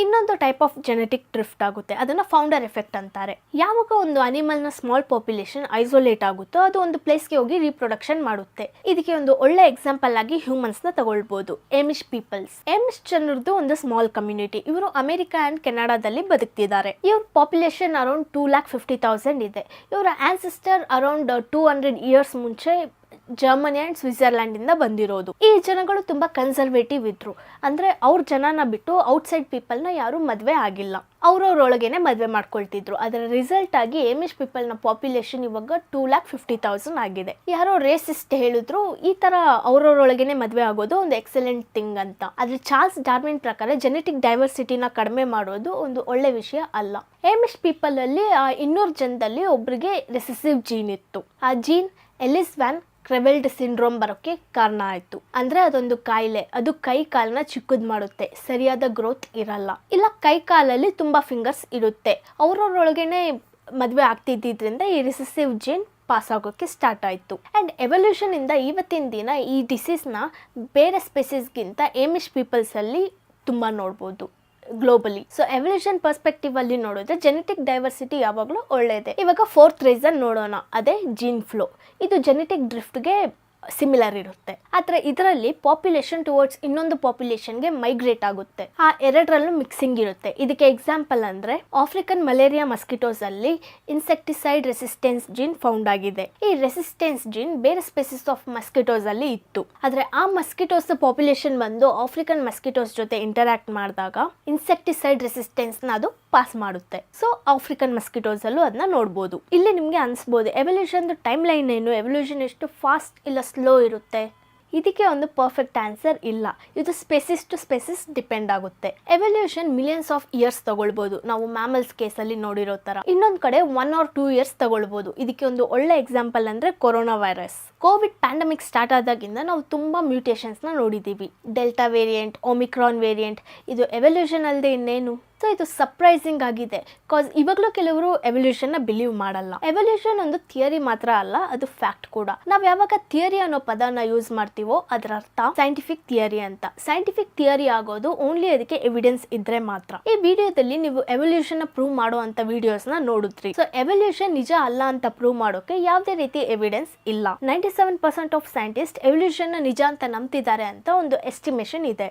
ಇನ್ನೊಂದು type of genetic drift ಆಗುತ್ತೆ, ಅದನ್ನ ಫೌಂಡರ್ ಎಫೆಕ್ಟ್ ಅಂತಾರೆ. ಯಾವಾಗ ಒಂದು ಅನಿಮಲ್ ನ ಸ್ಮಾಲ್ ಪಾಪ್ಯುಲೇಷನ್ ಐಸೋಲೇಟ್ ಆಗುತ್ತೋ ಅದು ಒಂದು ಪ್ಲೇಸ್ಗೆ ಹೋಗಿ ರೀಪ್ರೊಡಕ್ಷನ್ ಮಾಡುತ್ತೆ. ಇದಕ್ಕೆ ಒಂದು ಒಳ್ಳೆ ಎಕ್ಸಾಂಪಲ್ ಆಗಿ ಹ್ಯೂಮನ್ಸ್ ನ ತಗೊಳ್ಬಹುದು. ಏಮಿಶ್ ಪೀಪಲ್ಸ್. ಏಮಿಶ್ ಜನರದ್ದು ಒಂದು ಸ್ಮಾಲ್ ಕಮ್ಯುನಿಟಿ. ಇವರು ಅಮೆರಿಕಾ ಅಂಡ್ ಕೆನಡಾದಲ್ಲಿ ಬದುಕ್ತಿದ್ದಾರೆ. ಇವ್ರ ಪಾಪ್ಯುಲೇಷನ್ ಅರೌಂಡ್ 2,50,000 ಇದೆ. ಇವರ ಆನ್ಸೆಸ್ಟರ್ ಅರೌಂಡ್ 200 ಇಯರ್ಸ್ ಮುಂಚೆ ಜರ್ಮನಿ ಅಂಡ್ ಸ್ವಿಟ್ಜರ್ಲ್ಯಾಂಡ್ ಇಂದ ಬಂದಿರೋದು. ಈ ಜನಗಳು ತುಂಬಾ ಕನ್ಸರ್ವೇಟಿವ್ ಇದ್ರು. ಅಂದ್ರೆ ಅವ್ರ ಜನನ ಬಿಟ್ಟು ಔಟ್ಸೈಡ್ ಪೀಪಲ್ ನ ಯಾರು ಮದ್ವೆ ಆಗಿಲ್ಲ, ಅವ್ರವ್ರೊಳಗೇನೆ ಮದ್ವೆ ಮಾಡ್ಕೊಳ್ತಿದ್ರು. ಅದರ ರಿಸಲ್ಟ್ ಆಗಿ ಏಮಿಶ್ ಪೀಪಲ್ ನ ಪಾಪ್ಯುಲೇಷನ್ ಇವಾಗ 2,50,000 ಆಗಿದೆ. ಯಾರೋ ರೇಸಿಸ್ಟ್ ಹೇಳಿದ್ರು ಈ ತರ ಅವ್ರವ್ರೊಳಗೇನೆ ಮದ್ವೆ ಆಗೋದು ಒಂದು ಎಕ್ಸಲೆಂಟ್ ಥಿಂಗ್ ಅಂತ. ಆದ್ರೆ ಚಾರ್ಲ್ಸ್ ಡಾರ್ವಿನ್ ಪ್ರಕಾರ ಜೆನೆಟಿಕ್ ಡೈವರ್ಸಿಟಿನ ಕಡಿಮೆ ಮಾಡೋದು ಒಂದು ಒಳ್ಳೆ ವಿಷಯ ಅಲ್ಲ. ಏಮಿಶ್ ಪೀಪಲ್ ಅಲ್ಲಿ 200 ಜನದಲ್ಲಿ ಒಬ್ರಿಗೆ ರೆಸೆಸಿವ್ ಜೀನ್ ಇತ್ತು. ಆ ಜೀನ್ ಎಲಿಸ್ ವ್ಯಾನ್ ಕ್ರೆವೆಲ್ಡ್ ಸಿಂಡ್ರೋಮ್ ಬರೋಕ್ಕೆ ಕಾರಣ ಆಯಿತು. ಅಂದರೆ ಅದೊಂದು ಕಾಯಿಲೆ, ಅದು ಕೈ ಕಾಲನ್ನ ಚಿಕ್ಕದು ಮಾಡುತ್ತೆ, ಸರಿಯಾದ ಗ್ರೋತ್ ಇರಲ್ಲ. ಇಲ್ಲ ಕೈ ಕಾಲಲ್ಲಿ ತುಂಬ ಫಿಂಗರ್ಸ್ ಇರುತ್ತೆ. ಅವ್ರವ್ರೊಳಗೇನೆ ಮದುವೆ ಆಗ್ತಿದ್ದರಿಂದ ಈ ರಿಸೆಸಿವ್ ಜೀನ್ ಪಾಸ್ ಆಗೋಕ್ಕೆ ಸ್ಟಾರ್ಟ್ ಆಯಿತು. ಆ್ಯಂಡ್ ಎವಲ್ಯೂಷನ್ ಇಂದ ಇವತ್ತಿನ ದಿನ ಈ ಡಿಸೀಸ್ನ ಬೇರೆ ಸ್ಪೆಸಿಸ್ಗಿಂತ ಏಮಿಶ್ ಪೀಪಲ್ಸಲ್ಲಿ ತುಂಬ ನೋಡ್ಬೋದು ಗ್ಲೋಬಲಿ. ಸೊ ಎವಲ್ಯೂಷನ್ ಪರ್ಸ್ಪೆಕ್ಟಿವ್ ಅಲ್ಲಿ ನೋಡಿದ್ರೆ ಜೆನೆಟಿಕ್ ಡೈವರ್ಸಿಟಿ ಯಾವಾಗಲೂ ಒಳ್ಳೆಯದೇ. ಇವಾಗ 4th ರೀಸನ್ ನೋಡೋಣ, ಅದೇ ಜೀನ್ ಫ್ಲೋ. ಇದು ಜೆನೆಟಿಕ್ ಡ್ರಿಫ್ಟ್ಗೆ ಸಿಮಿಲರ್ ಇರುತ್ತೆ. ಆದರೆ ಇದರಲ್ಲಿ ಪಾಪ್ಯುಲೇಷನ್ ಟುವರ್ಡ್ಸ್ ಇನ್ನೊಂದು ಪಾಪ್ಯುಲೇಷನ್ಗೆ ಮೈಗ್ರೇಟ್ ಆಗುತ್ತೆ. ಆ ಎರಡರಲ್ಲೂ ಮಿಕ್ಸಿಂಗ್ ಇರುತ್ತೆ. ಇದಕ್ಕೆ ಎಕ್ಸಾಂಪಲ್ ಅಂದರೆ ಆಫ್ರಿಕನ್ ಮಲೇರಿಯಾ ಮಸ್ಕಿಟೋಸ್ ಅಲ್ಲಿ ಇನ್ಸೆಕ್ಟಿಸೈಡ್ ರೆಸಿಸ್ಟೆನ್ಸ್ ಜೀನ್ ಫೌಂಡ್ ಆಗಿದೆ. ಈ ರೆಸಿಸ್ಟೆನ್ಸ್ ಜೀನ್ ಬೇರೆ ಸ್ಪೆಸಿಸ್ ಆಫ್ ಮಸ್ಕಿಟೋಸ್ ಅಲ್ಲಿ ಇತ್ತು. ಆದರೆ ಆ ಮಸ್ಕಿಟೋಸ್ ಪಾಪ್ಯುಲೇಷನ್ ಬಂದು ಆಫ್ರಿಕನ್ ಮಸ್ಕಿಟೋಸ್ ಜೊತೆ ಇಂಟರಾಕ್ಟ್ ಮಾಡಿದಾಗ ಇನ್ಸೆಕ್ಟಿಸೈಡ್ ರೆಸಿಸ್ಟೆನ್ಸ್ ನ ಅದು ಪಾಸ್ ಮಾಡುತ್ತೆ. ಸೊ ಆಫ್ರಿಕನ್ ಮಸ್ಕಿಟೋಸ್ ಅಲ್ಲೂ ಅದನ್ನ ನೋಡ್ಬೋದು. ಇಲ್ಲಿ ನಿಮಗೆ ಅನ್ಸ್ಬೋದು ಎವಲ್ಯೂಷನ್ ಟೈಮ್ ಲೈನ್ ಏನು, ಎವಲ್ಯೂಷನ್ ಎಷ್ಟು ಫಾಸ್ಟ್ ಇಲ್ಲ ಸ್ಲೋ ಇರುತ್ತೆ. ಇದಕ್ಕೆ ಒಂದು ಪರ್ಫೆಕ್ಟ್ ಆನ್ಸರ್ ಇಲ್ಲ. ಇದು ಸ್ಪೆಸಿಸ್ ಟು ಸ್ಪೆಸಿಸ್ ಡಿಪೆಂಡ್ ಆಗುತ್ತೆ. ಎವಲ್ಯೂಷನ್ ಮಿಲಿಯನ್ಸ್ ಆಫ್ ಇಯರ್ಸ್ ತಗೊಳ್ಬೋದು, ನಾವು ಮ್ಯಾಮಲ್ಸ್ ಕೇಸಲ್ಲಿ ನೋಡಿರೋ ಥರ. ಇನ್ನೊಂದು ಕಡೆ 1 or 2 ಇಯರ್ಸ್ ತಗೊಳ್ಬೋದು. ಇದಕ್ಕೆ ಒಂದು ಒಳ್ಳೆ ಎಕ್ಸಾಂಪಲ್ ಅಂದರೆ corona virus. Covid pandemic start ಆದಾಗಿಂದ ನಾವು ತುಂಬ ಮ್ಯೂಟೇಷನ್ಸ್ನ ನೋಡಿದ್ದೀವಿ. Delta variant, omicron variant. ಇದು ಎವಲ್ಯೂಷನ್ ಅಲ್ಲದೆ ಇನ್ನೇನು. ಸೊ ಇದು ಸರ್ಪ್ರೈಸಿಂಗ್ ಆಗಿದೆ. ಕಾಸ್ ಇವಾಗಲೂ ಕೆಲವರು ಎವಲ್ಯೂಷನ್ನ ಬಿಲೀವ್ ಮಾಡಲ್ಲ. ಎವಲ್ಯೂಷನ್ ಒಂದು ಥಿಯರಿ ಮಾತ್ರ ಅಲ್ಲ, ಅದು ಫ್ಯಾಕ್ಟ್ ಕೂಡ. ನಾವು ಯಾವಾಗ ಥಿಯರಿ ಅನ್ನೋ ಪದನ ಯೂಸ್ ಮಾಡ್ತೀವೋ ಅದರ ಅರ್ಥ ಸೈಂಟಿಫಿಕ್ ಥಿಯರಿ ಅಂತ. ಸೈಂಟಿಫಿಕ್ ಥಿಯರಿ ಆಗೋದು ಓನ್ಲಿ ಅದಕ್ಕೆ ಎವಿಡೆನ್ಸ್ ಇದ್ರೆ ಮಾತ್ರ. ಈ ವಿಡಿಯೋದಲ್ಲಿ ನೀವು ಎವಲ್ಯೂಷನ್ ಪ್ರೂವ್ ಮಾಡೋ ಅಂತ ವಿಡಿಯೋಸ್ನ ನೋಡಿದ್ರಿ. ಸೊ ಎವಲ್ಯೂಷನ್ ನಿಜ ಅಲ್ಲ ಅಂತ ಪ್ರೂವ್ ಮಾಡೋಕೆ ಯಾವುದೇ ರೀತಿ ಎವಿಡೆನ್ಸ್ ಇಲ್ಲ. 97% ಆಫ್ ಸೈಂಟಿಸ್ಟ್ ಎವಲ್ಯೂಷನ್ ನಿಜ ಅಂತ ನಂಬ್ತಿದ್ದಾರೆ ಅಂತ ಒಂದು ಎಸ್ಟಿಮೇಷನ್ ಇದೆ.